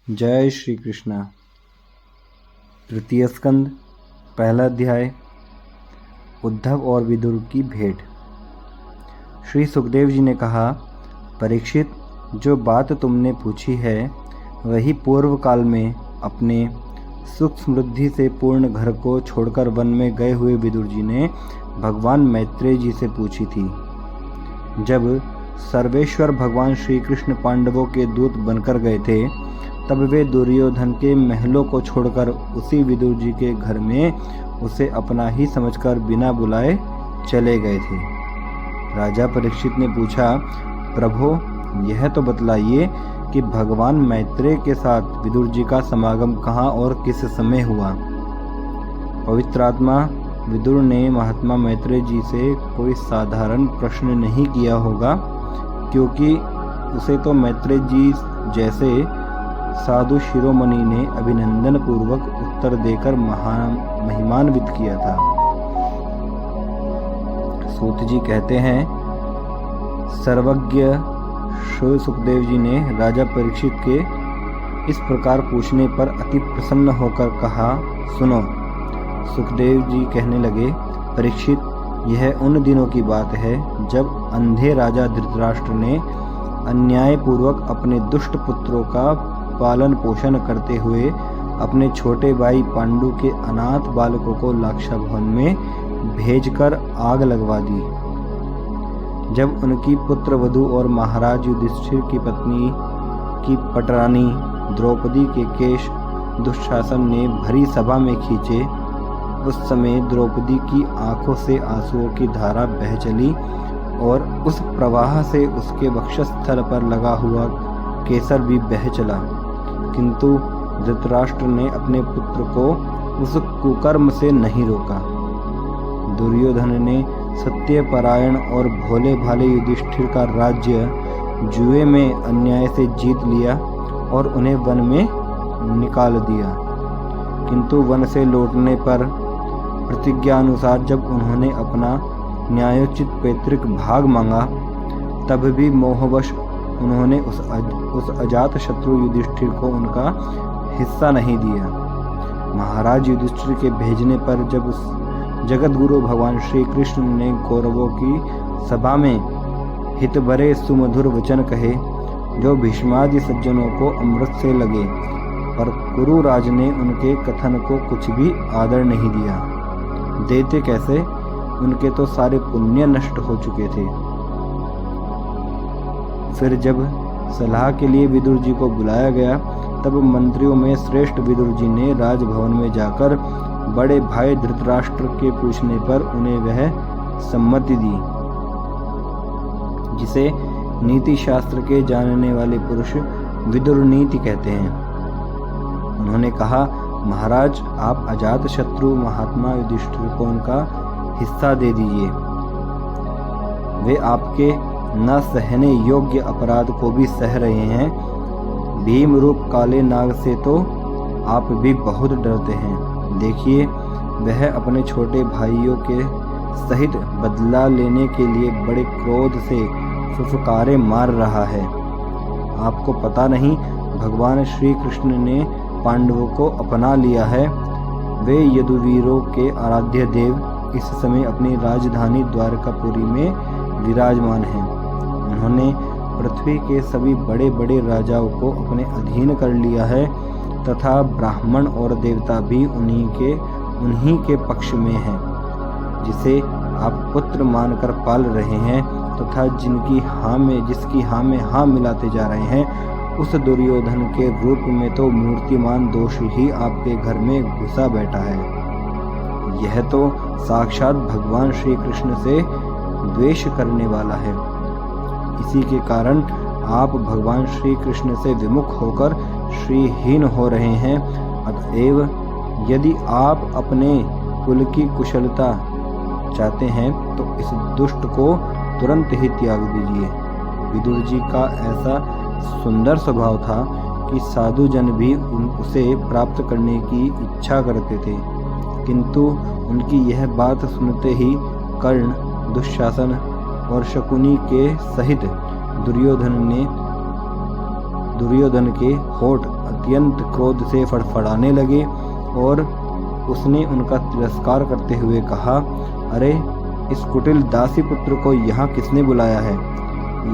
जय श्री कृष्णा। तृतीय स्कंद, पहला अध्याय। उद्धव और विदुर की भेंट। श्री सुखदेव जी ने कहा, परीक्षित, जो बात तुमने पूछी है वही पूर्व काल में अपने सुख समृद्धि से पूर्ण घर को छोड़कर वन में गए हुए विदुर जी ने भगवान मैत्रेय जी से पूछी थी। जब सर्वेश्वर भगवान श्री कृष्ण पांडवों के दूत बनकर गए थे, तब वे दुर्योधन के महलों को छोड़कर उसी विदुर जी के घर में उसे अपना ही समझकर बिना बुलाए चले गए थे। राजा परीक्षित ने पूछा, प्रभो, यह तो बतलाइए कि भगवान मैत्रेय के साथ विदुर जी का समागम कहाँ और किस समय हुआ। पवित्र आत्मा विदुर ने महात्मा मैत्रेय जी से कोई साधारण प्रश्न नहीं किया होगा, क्योंकि उसे तो मैत्रेय जी जैसे साधु शिरोमणि ने अभिनंदन पूर्वक उत्तर देकर महिमान्वित किया था। सूत जी कहते हैं, सर्वज्ञ श्री सुखदेव जी ने राजा परीक्षित के इस प्रकार पूछने पर अति प्रसन्न होकर कहा, सुनो। सुखदेव जी कहने लगे, परीक्षित, यह उन दिनों की बात है जब अंधे राजा धृतराष्ट्र ने अन्यायपूर्वक अपने दुष्ट पुत्रों का पालन पोषण करते हुए अपने छोटे भाई पांडु के अनाथ बालकों को लाक्षा भवन में भेजकर आग लगवा दी। जब उनकी पुत्र वधू और महाराज युधिष्ठिर की पत्नी की पटरानी द्रौपदी के केश दुशासन ने भरी सभा में खींचे, उस समय द्रौपदी की आंखों से आंसुओं की धारा बह चली और उस प्रवाह से उसके वक्षस्थल पर लगा हुआ केसर भी बह चला। किंतु धृतराष्ट्र ने अपने पुत्र को उस कुकर्म से नहीं रोका। दुर्योधन ने सत्यपरायण और भोले भाले युधिष्ठिर का राज्य जुए में अन्याय से जीत लिया और उन्हें वन में निकाल दिया। किंतु वन से लौटने पर प्रतिज्ञानुसार जब उन्होंने अपना न्यायोचित पैतृक भाग मांगा, तब भी मोहवश उन्होंने उस अजात शत्रु युधिष्ठिर को उनका हिस्सा नहीं दिया। महाराज युधिष्ठिर के भेजने पर जब उस जगत गुरु भगवान श्री कृष्ण ने कौरवों की सभा में हित भरे सुमधुर वचन कहे, जो भीष्मादि सज्जनों को अमृत से लगे, पर कुरुराज ने उनके कथन को कुछ भी आदर नहीं दिया। देते कैसे, उनके तो सारे पुण्य नष्ट हो चुके थे। फिर जब सलाह के लिए विदुर जी को बुलाया गया, तब मंत्रियों में श्रेष्ठ विदुर जी ने राजभवन में जाकर बड़े भाई धृतराष्ट्र के पूछने पर उन्हें वह सम्मति दी, जिसे नीति शास्त्र के जानने वाले पुरुष विदुर नीति कहते हैं। उन्होंने कहा, महाराज, आप अजात शत्रु महात्मा युधिष्ठिर को उनका हिस्सा दे दीजिए। वे आपके न सहने योग्य अपराध को भी सह रहे हैं। भीम रूप काले नाग से तो आप भी बहुत डरते हैं। देखिए, वह अपने छोटे भाइयों के सहित बदला लेने के लिए बड़े क्रोध से फुफकारे मार रहा है। आपको पता नहीं, भगवान श्री कृष्ण ने पांडवों को अपना लिया है। वे यदुवीरों के आराध्य देव इस समय अपनी राजधानी द्वारकापुरी में विराजमान हैं। उन्होंने पृथ्वी के सभी बड़े बड़े राजाओं को अपने अधीन कर लिया है, तथा ब्राह्मण और देवता भी उन्हीं के पक्ष में हैं, जिसे आप पुत्र मानकर पाल रहे हैं, तथा जिसकी हाँ में हाँ मिलाते जा रहे हैं। उस दुर्योधन के रूप में तो मूर्तिमान दोष ही आपके घर में घुसा बैठा है। यह तो साक्षात भगवान श्री कृष्ण से द्वेष करने वाला है। इसी के कारण आप भगवान श्री कृष्ण से विमुख होकर श्रीहीन हो रहे हैं। अतएव यदि आप अपने कुल की कुशलता चाहते हैं तो इस दुष्ट को तुरंत ही त्याग दीजिए। विदुर जी का ऐसा सुंदर स्वभाव था कि साधु जन भी उसे प्राप्त करने की इच्छा करते थे, किंतु उनकी यह बात सुनते ही कर्ण, दुशासन और शकुनी के सहित दुर्योधन ने दुर्योधन के होठ अत्यंत क्रोध से फड़फड़ाने लगे और उसने उनका तिरस्कार करते हुए कहा, अरे इस कुटिल दासी पुत्र को यहाँ किसने बुलाया है?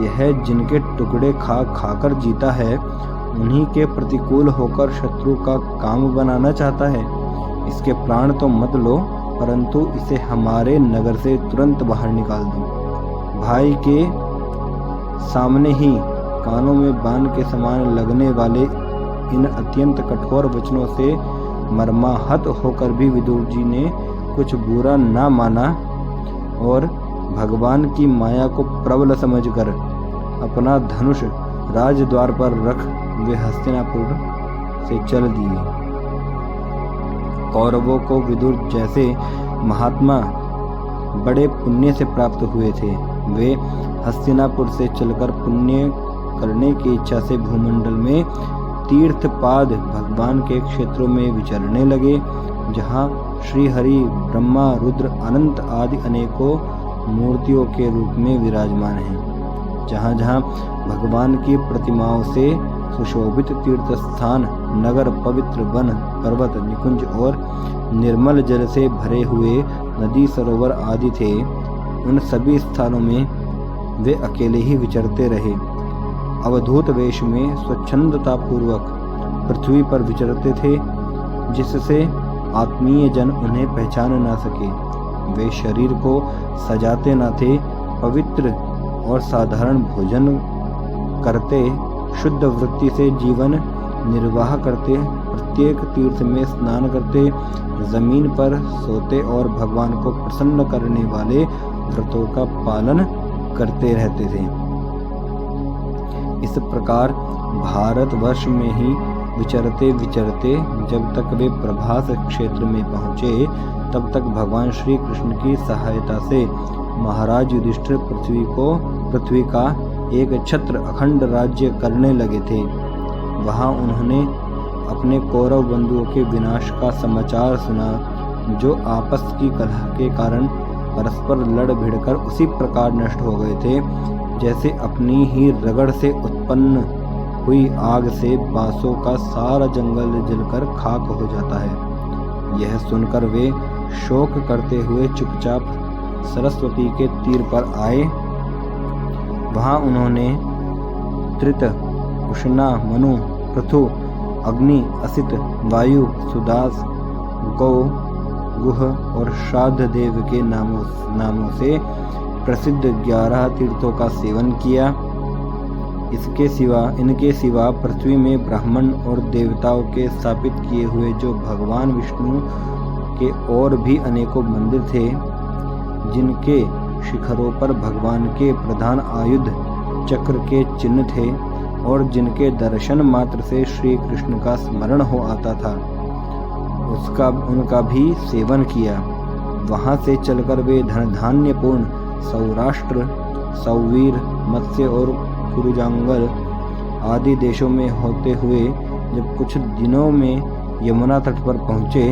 यह जिनके टुकड़े खा खाकर जीता है, उन्हीं के प्रतिकूल होकर शत्रु का काम बनाना चाहता है। इसके प्राण तो मत लो, परंतु इसे हमारे नगर से तुरंत बाहर निकाल दो। भाई के सामने ही कानों में बाण के समान लगने वाले इन अत्यंत कठोर वचनों से मर्माहत होकर भी विदुर जी ने कुछ बुरा न माना और भगवान की माया को प्रबल समझकर अपना धनुष राजद्वार पर रख वे हस्तिनापुर से चल दिए। कौरवों को विदुर जैसे महात्मा बड़े पुण्य से प्राप्त हुए थे। वे हस्तिनापुर से चलकर पुण्य करने की इच्छा से भूमंडल में तीर्थपाद भगवान के क्षेत्रों में विचरने लगे, जहाँ श्री हरि, ब्रह्मा, रुद्र, अनंत आदि अनेकों मूर्तियों के रूप में विराजमान हैं। जहाँ जहाँ भगवान की प्रतिमाओं से सुशोभित तीर्थ स्थान, नगर, पवित्र वन, पर्वत, निकुंज और निर्मल जल से भरे हुए नदी, सरोवर आदि थे, उन सभी स्थानों में वे अकेले ही विचरते रहे। अवधूत वेश में स्वच्छंदता पूर्वक पृथ्वी पर विचरते थे, जिससे आत्मीय जन उन्हें पहचान न सके। वे शरीर को सजाते न थे, पवित्र और साधारण भोजन करते, शुद्ध वृत्ति से जीवन निर्वाह करते, प्रत्येक तीर्थ में स्नान करते, जमीन पर सोते और भगवान को प्रसन्न करने वाले व्रतों का पालन करते रहते थे। इस प्रकार भारतवर्ष में ही विचरते विचरते जब तक वे प्रभास क्षेत्र में पहुँचे, तब तक भगवान श्री कृष्ण की सहायता से महाराज युधिष्ठिर पृथ्वी का एक छत्र अखंड राज्य करने लगे थे। वहाँ उन्होंने अपने कौरव बंधुओं के विनाश का समाचार सुना, जो आपस की कलह के कारण परस्पर लड़ भिड़कर उसी प्रकार नष्ट हो गए थे, जैसे अपनी ही रगड़ से उत्पन्न हुई आग से बांसों का सारा जंगल जलकर खाक हो जाता है। यह सुनकर वे शोक करते हुए चुपचाप सरस्वती के तीर पर आए। वहाँ उन्होंने त्रित, उष्णा, मनु, पृथु, अग्नि, असित, वायु, सुदास, गौ, गुह और श्राद्ध देव के नामों से प्रसिद्ध 11 तीर्थों का सेवन किया। इनके सिवा पृथ्वी में ब्राह्मण और देवताओं के स्थापित किए हुए जो भगवान विष्णु के और भी अनेकों मंदिर थे, जिनके शिखरों पर भगवान के प्रधान आयुध चक्र के चिन्ह थे और जिनके दर्शन मात्र से श्री कृष्ण का स्मरण हो आता था, उनका भी सेवन किया। वहाँ से चलकर वे धन धान्य पूर्ण सौराष्ट्र, सौवीर, मत्स्य और कुरुजांगल आदि देशों में होते हुए जब कुछ दिनों में यमुना तट पर पहुँचे,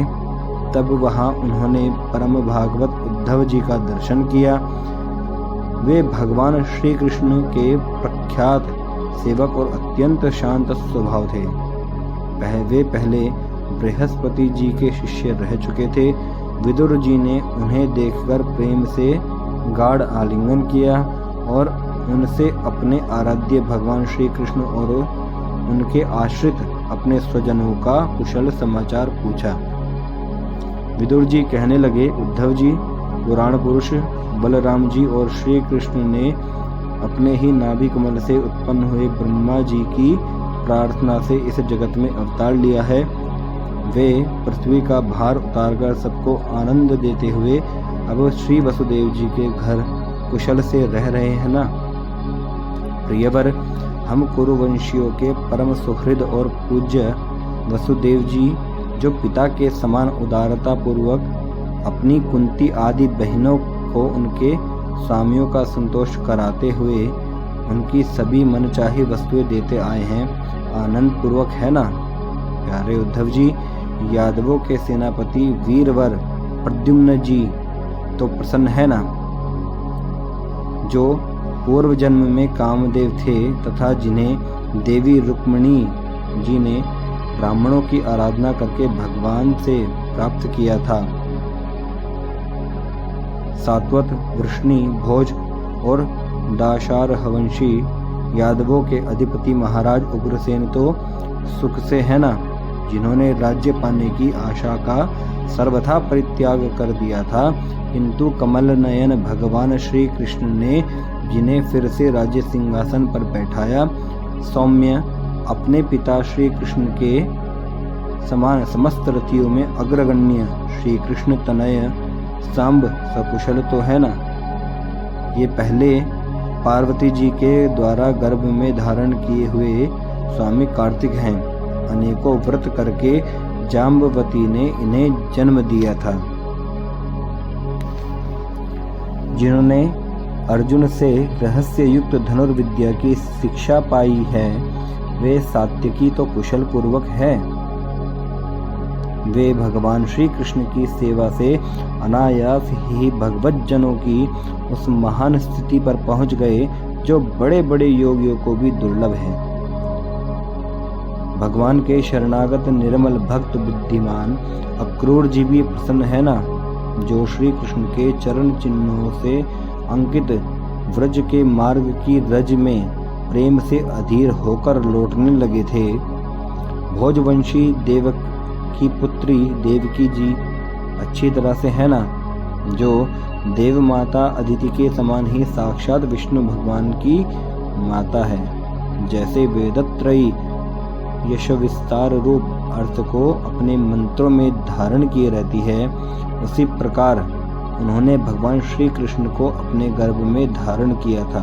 तब वहाँ उन्होंने परम भागवत उद्धव जी का दर्शन किया। वे भगवान श्री कृष्ण के प्रख्यात सेवक और अत्यंत शांत स्वभाव थे। वे पहले बृहस्पति जी के शिष्य रह चुके थे। विदुर जी ने उन्हें देखकर प्रेम से गाढ़ आलिंगन किया और उनसे अपने आराध्य भगवान श्री कृष्ण और उनके आश्रित अपने स्वजनों का कुशल समाचार पूछा। विदुर जी कहने लगे, उद्धव जी, पुराण पुरुष बलराम जी और श्री कृष्ण ने अपने ही नाभि कमल से उत्पन्न हुए ब्रह्मा जी की प्रार्थना से इस जगत में अवतार लिया है। वे पृथ्वी का भार उतारकर सबको आनंद देते हुए अब श्री वसुदेव जी के घर कुशल से रह रहे हैं ना। प्रियवर, हम कुरुवंशियों के परम सुहृद और पूज्य वसुदेव जी, जो पिता के समान उदारता पूर्वक अपनी कुंती आदि बहनों को उनके स्वामियों का संतोष कराते हुए उनकी सभी मनचाही वस्तुएं देते आए हैं, आनंद पूर्वक है ना। प्यारे उद्धव जी, यादवों के सेनापति वीरवर प्रद्युम्न जी तो प्रसन्न है ना, जो पूर्व जन्म में कामदेव थे तथा जिन्हें देवी रुक्मिणी जी ने ब्राह्मणों की आराधना करके भगवान से प्राप्त किया था। सात्वत, वृष्णि, भोज और दाशारहवंशी यादवों के अधिपति महाराज उग्रसेन तो सुख से है ना, जिन्होंने राज्य पाने की आशा का सर्वथा परित्याग कर दिया था, किंतु कमल नयन भगवान श्री कृष्ण ने जिन्हें फिर से राज्य सिंहासन पर बैठाया, सौम्य अपने पिता श्री कृष्ण के समान समस्त रथियों में अग्रगण्य श्री कृष्ण तनय सांब सकुशल तो है ना। ये पहले पार्वती जी के द्वारा गर्भ में धारण किए हुए स्वामी कार्तिक हैं। अनेकों व्रत करके जाम्बवती ने इन्हें जन्म दिया था। जिन्होंने अर्जुन से रहस्य युक्त धनुर्विद्या की शिक्षा पाई है, वे सात्यकी तो कुशल पूर्वक है। वे भगवान श्री कृष्ण की सेवा से अनायास ही भगवत जनों की उस महान स्थिति पर पहुंच गए जो बड़े बड़े योगियों को भी दुर्लभ है। भगवान के शरणागत निर्मल भक्त बुद्धिमान अक्रूर जी भी प्रसन्न है ना, जो श्री कृष्ण के चरण चिन्हों से अंकित व्रज के मार्ग की रज में प्रेम से अधीर होकर लौटने लगे थे। भोजवंशी देवक की पुत्री देवकी जी अच्छी तरह से है ना, जो देव माता अदिति के समान ही साक्षात विष्णु भगवान की माता है। जैसे वेदत्रयी यश विस्तार रूप अर्थ को अपने मंत्रों में धारण किए रहती है, उसी प्रकार उन्होंने भगवान श्री कृष्ण को अपने गर्भ में धारण किया था।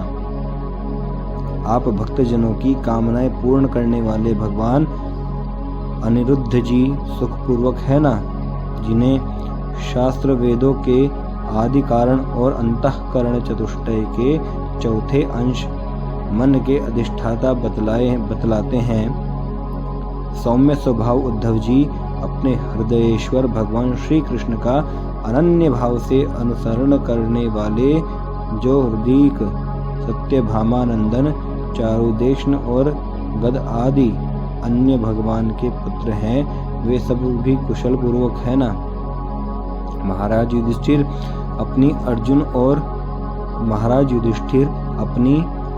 आप भक्तजनों की कामनाएं पूर्ण करने वाले भगवान अनिरुद्ध जी सुखपूर्वक है ना, जिन्हें शास्त्र वेदों के आदि कारण और अंतःकरण चतुष्टय के चौथे अंश मन के अधिष्ठाता बतलाते हैं। सौम्य स्वभाव उद्धव जी अपने हृदयेश्वर भगवान श्री कृष्ण का अनन्य भाव से अनुसरण करने वाले, जो हृदयिक सत्यभामानंदन, चारुदेशन और गद आदि अन्य भगवान के पुत्र हैं, वे सब भी कुशल पूर्वक है ना। महाराज युधिष्ठिर अपनी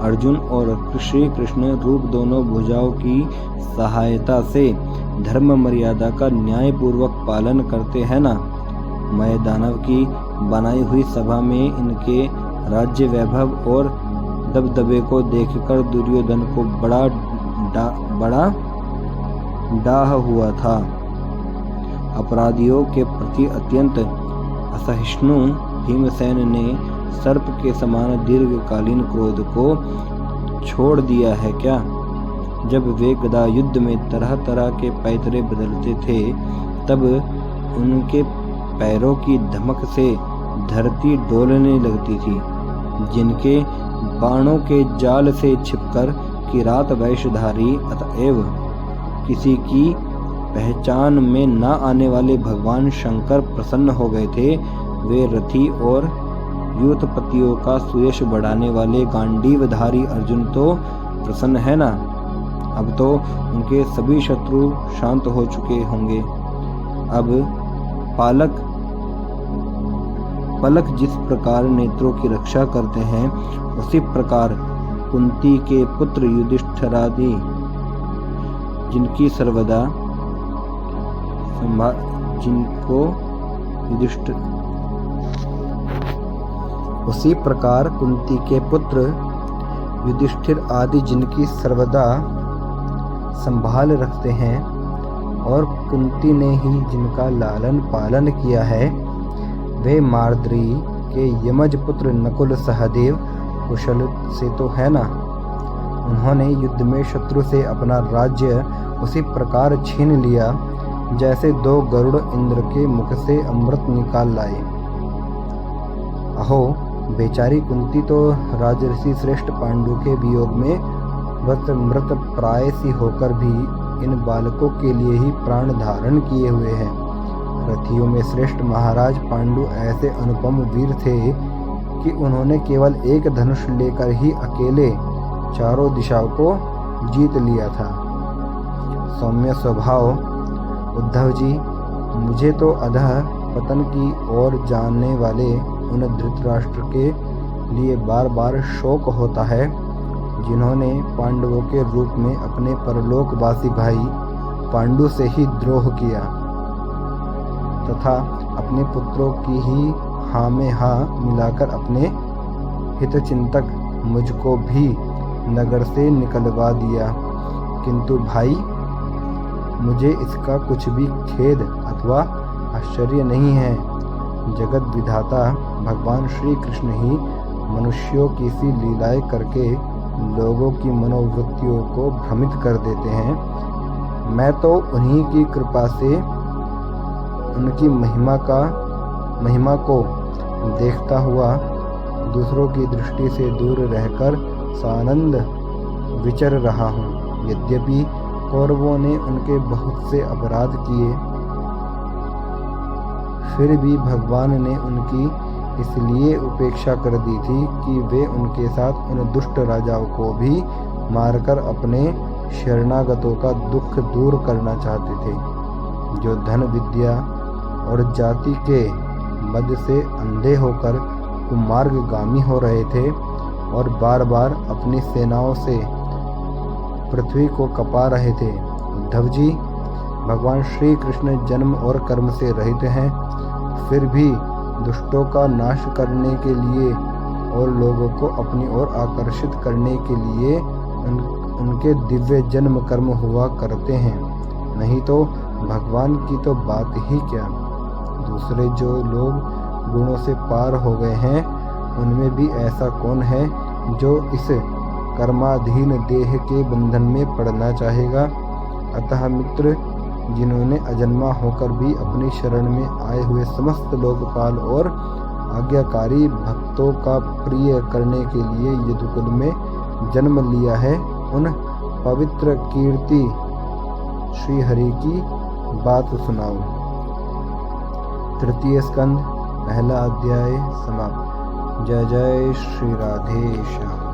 अर्जुन और श्री कृष्ण रूप दोनों भुजाओं की सहायता से धर्म मर्यादा का न्याय पूर्वक पालन करते हैं ना। मैं दानव की बनाई हुई सभा में इनके राज्य वैभव और दबदबे को देखकर दुर्योधन को बड़ा डाह हुआ था। अपराधियों के प्रति अत्यंत असहिष्णु भीमसेन ने सर्प के समान दीर्घकालीन क्रोध को छोड़ दिया है क्या? जब वे गदा युद्ध में तरह तरह के पैतरे बदलते थे, तब उनके पैरों की धमक से धरती डोलने लगती थी। जिनके बाणों के जाल से छिपकर किरात वैशधारी अतएव किसी की पहचान में न आने वाले भगवान शंकर प्रसन्न हो गए थे, वे रथी और युद्धपतियों का सुयश बढ़ाने वाले गांडीवधारी अर्जुन तो प्रसन्न है ना। अब तो उनके सभी शत्रु शांत हो चुके होंगे। अब पलक जिस प्रकार नेत्रों की रक्षा करते हैं, उसी प्रकार कुंती के पुत्र युधिष्ठिरादि उसी प्रकार कुंती के पुत्र युधिष्ठिर आदि जिनकी सर्वदा संभाल रखते हैं और कुंती ने ही जिनका लालन पालन किया है, वे मार्द्री के यमज पुत्र नकुल सहदेव कुशल से तो है ना। उन्होंने युद्ध में शत्रु से अपना राज्य उसी प्रकार छीन लिया जैसे दो गरुड़ इंद्र के मुख से अमृत निकाल लाए। अहो, बेचारी कुंती तो राजर्षि श्रेष्ठ पांडु के वियोग में मृत प्राय सी होकर भी इन बालकों के लिए ही प्राण धारण किए हुए हैं। रथियों में श्रेष्ठ महाराज पांडु ऐसे अनुपम वीर थे कि उन्होंने केवल एक धनुष लेकर ही अकेले चारों दिशाओं को जीत लिया था। सौम्य स्वभाव। उद्धव जी, मुझे तो अधः पतन की ओर जाने वाले उन धृतराष्ट्र के लिए बार बार शोक होता है जिन्होंने पांडवों के रूप में अपने परलोकवासी भाई पांडु से ही द्रोह किया तथा अपने पुत्रों की ही हाँ में हाँ मिलाकर अपने हितचिंतक मुझको भी नगर से निकलवा दिया। किंतु भाई, मुझे इसका कुछ भी खेद अथवा आश्चर्य नहीं है। जगत विधाता भगवान श्री कृष्ण ही मनुष्यों की सी लीलाएं करके लोगों की मनोवृत्तियों को भ्रमित कर देते हैं। मैं तो उन्हीं की कृपा से उनकी महिमा को देखता हुआ दूसरों की दृष्टि से दूर रहकर सानंद विचर रहा हूँ। यद्यपि कौरवों ने उनके बहुत से अपराध किए, फिर भी भगवान ने उनकी इसलिए उपेक्षा कर दी थी कि वे उनके साथ उन दुष्ट राजाओं को भी मारकर अपने शरणागतों का दुख दूर करना चाहते थे, जो धन विद्या और जाति के मद से अंधे होकर कुमार्गगामी हो रहे थे और बार बार अपनी सेनाओं से पृथ्वी को कपा रहे थे। उद्धव जी, भगवान श्री कृष्ण जन्म और कर्म से रहित हैं, फिर भी दुष्टों का नाश करने के लिए और लोगों को अपनी ओर आकर्षित करने के लिए उनके दिव्य जन्म कर्म हुआ करते हैं। नहीं तो भगवान की तो बात ही क्या। दूसरे जो लोग गुणों से पार हो गए हैं, उनमें भी ऐसा कौन है जो इस कर्माधीन देह के बंधन में पड़ना चाहेगा। अतः मित्र, जिन्होंने अजन्मा होकर भी अपनी शरण में आए हुए समस्त लोकपाल और आज्ञाकारी भक्तों का प्रिय करने के लिए यदुकुल में जन्म लिया है, उन पवित्र कीर्ति श्री हरि की बात सुनाओ। तृतीय स्कंद, पहला अध्याय समाप्त। जय जय श्री राधे श्याम।